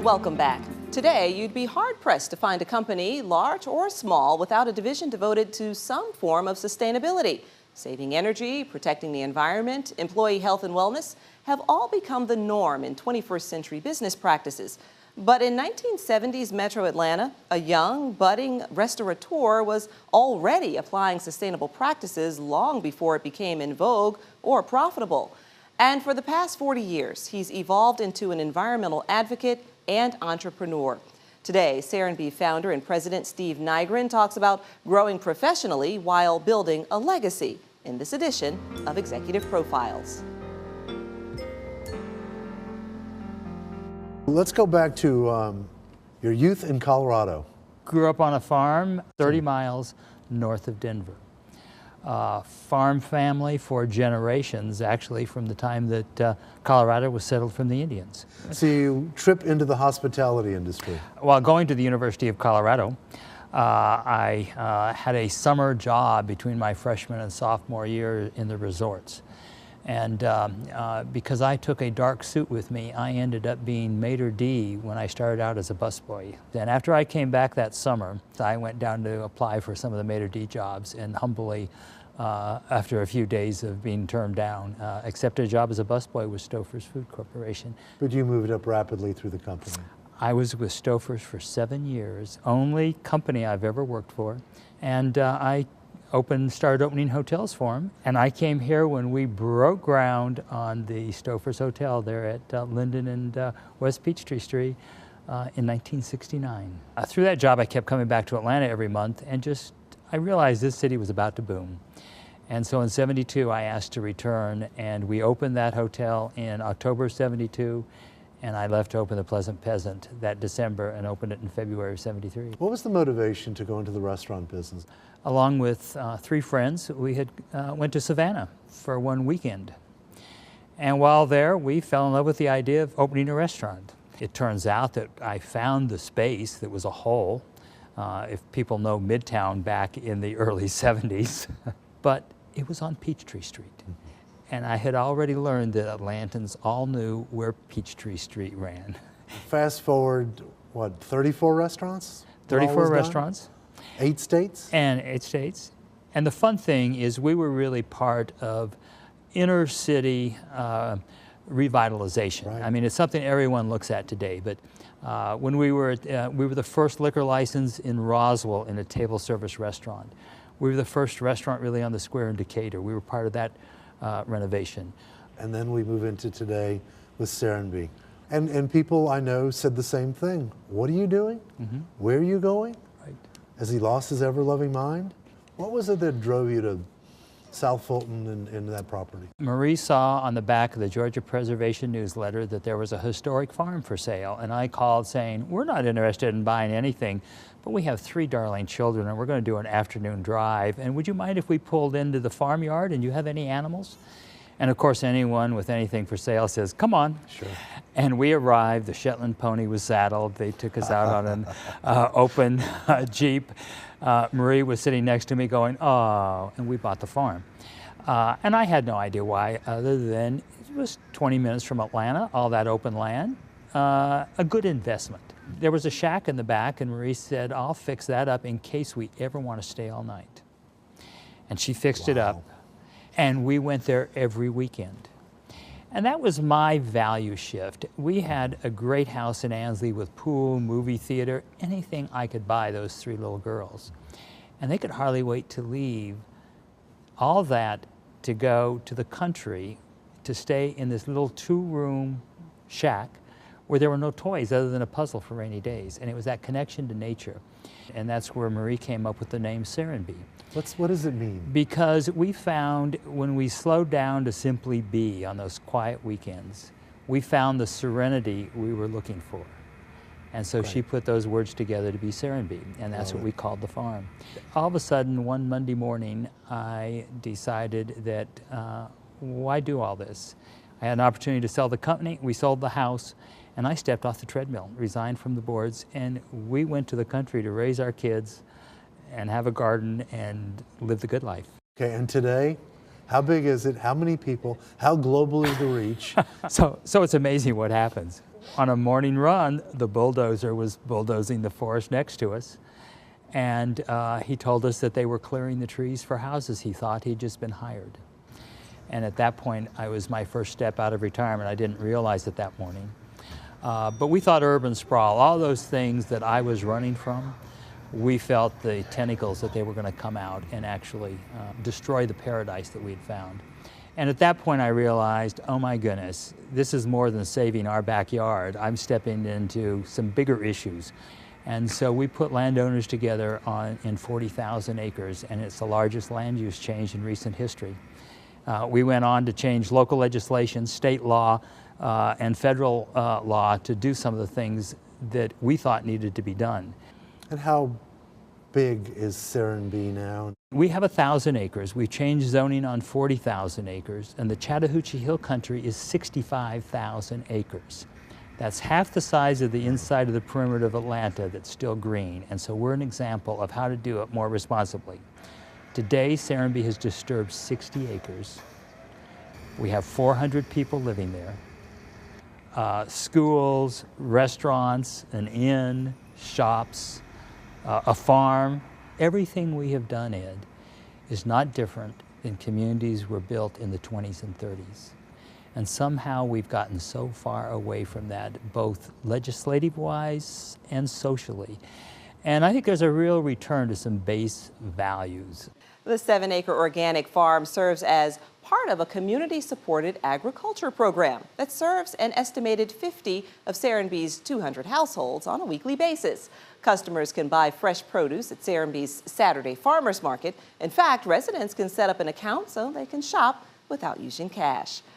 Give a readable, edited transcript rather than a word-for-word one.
Welcome back. Today, you'd be hard-pressed to find a company, large or small, without a division devoted to some form of sustainability. Saving energy, protecting the environment, employee health and wellness have all become the norm in 21st century business practices. But in 1970s Metro Atlanta, a young, budding restaurateur was already applying sustainable practices long before it became in vogue or profitable. And for the past 40 years, he's evolved into an environmental advocate and entrepreneur. Today, Serenbe founder and president Steve Nygren talks about growing professionally while building a legacy in this edition of Executive Profiles. Let's go back to your youth in Colorado. Grew up on a farm 30 miles north of Denver. Farm family for generations, actually, from the time that Colorado was settled from the Indians. So you trip into the hospitality industry. While going to the University of Colorado, I had a summer job between my freshman and sophomore year in the resorts. And because I took a dark suit with me, I ended up being maitre d' when I started out as a busboy. Then after I came back that summer, I went down to apply for some of the maitre d' jobs, and humbly, after a few days of being turned down, accepted a job as a busboy with Stouffer's Food Corporation. But you moved up rapidly through the company. I was with Stouffer's for 7 years, only company I've ever worked for, and I started opening hotels for him. And I came here when we broke ground on the Stouffer's Hotel there at Linden and West Peachtree Street in 1969. Through that job, I kept coming back to Atlanta every month, and I realized this city was about to boom. And so in '72, I asked to return, and we opened that hotel in October '72, and I left to open the Pleasant Peasant that December and opened it in February of '73. What was the motivation to go into the restaurant business? Along with 3 friends, we had went to Savannah for one weekend. And while there, we fell in love with the idea of opening a restaurant. It turns out that I found the space that was a hole, if people know Midtown back in the early '70s, but it was on Peachtree Street. Mm-hmm. And I had already learned that Atlantans all knew where Peachtree Street ran. Fast forward, what, 34 restaurants? 34 restaurants. 8 states? And 8 states. And the fun thing is we were really part of inner city revitalization. Right. I mean, it's something everyone looks at today, but when we were the first liquor license in Roswell in a table service restaurant. We were the first restaurant really on the square in Decatur. We were part of that renovation. And then we move into today with Serenbe. And people I know said the same thing. What are you doing? Mm-hmm. Where are you going? Right. Has he lost his ever-loving mind? What was it that drove you to South Fulton and that property? Marie saw on the back of the Georgia Preservation newsletter that there was a historic farm for sale, and I called saying, we're not interested in buying anything, but we have 3 darling children and we're going to do an afternoon drive, and would you mind if we pulled into the farmyard and you have any animals? And of course anyone with anything for sale says, come on. Sure. And we arrived, the Shetland pony was saddled, they took us out on an open Jeep. Marie was sitting next to me going, oh, and we bought the farm. And I had no idea why, other than it was 20 minutes from Atlanta, all that open land, a good investment. There was a shack in the back, and Marie said, I'll fix that up in case we ever want to stay all night. And she fixed it up, and we went there every weekend. And that was my value shift. We had a great house in Ansley with pool, movie theater, anything I could buy those 3 little girls. And they could hardly wait to leave all that to go to the country to stay in this little 2-room shack where there were no toys other than a puzzle for rainy days. And it was that connection to nature. And that's where Marie came up with the name Serenbe. What does it mean? Because we found when we slowed down to simply be on those quiet weekends, we found the serenity we were looking for. And so she put those words together to be Serenbe, and that's what we called the farm. All of a sudden, one Monday morning, I decided that why do all this? I had an opportunity to sell the company, we sold the house, and I stepped off the treadmill, resigned from the boards, and we went to the country to raise our kids and have a garden and live the good life. Okay, and today, How big is it? How many people? How global is the reach? So it's amazing what happens. On a morning run, the bulldozer was bulldozing the forest next to us, and he told us that they were clearing the trees for houses. He thought he'd just been hired. And at that point, I was my first step out of retirement. I didn't realize it that morning. But we thought urban sprawl, all those things that I was running from, we felt the tentacles that they were going to come out and actually destroy the paradise that we'd found. And at that point I realized, oh my goodness, this is more than saving our backyard. I'm stepping into some bigger issues. And so we put landowners together in 40,000 acres, and it's the largest land use change in recent history. We went on to change local legislation, state law, and federal law to do some of the things that we thought needed to be done. And how big is Serenbe now? We have 1,000 acres. We changed zoning on 40,000 acres, and the Chattahoochee Hill Country is 65,000 acres. That's half the size of the inside of the perimeter of Atlanta that's still green, and so we're an example of how to do it more responsibly. Today, Serenbe has disturbed 60 acres. We have 400 people living there. Schools, restaurants, an inn, shops, a farm. Everything we have done, Ed, is not different than communities were built in the 20s and 30s. And somehow we've gotten so far away from that, both legislative-wise and socially. And I think there's a real return to some base values. The 7-acre organic farm serves as part of a community-supported agriculture program that serves an estimated 50 of Serenbe's 200 households on a weekly basis. Customers can buy fresh produce at Serenbe's Saturday Farmers Market. In fact, residents can set up an account so they can shop without using cash.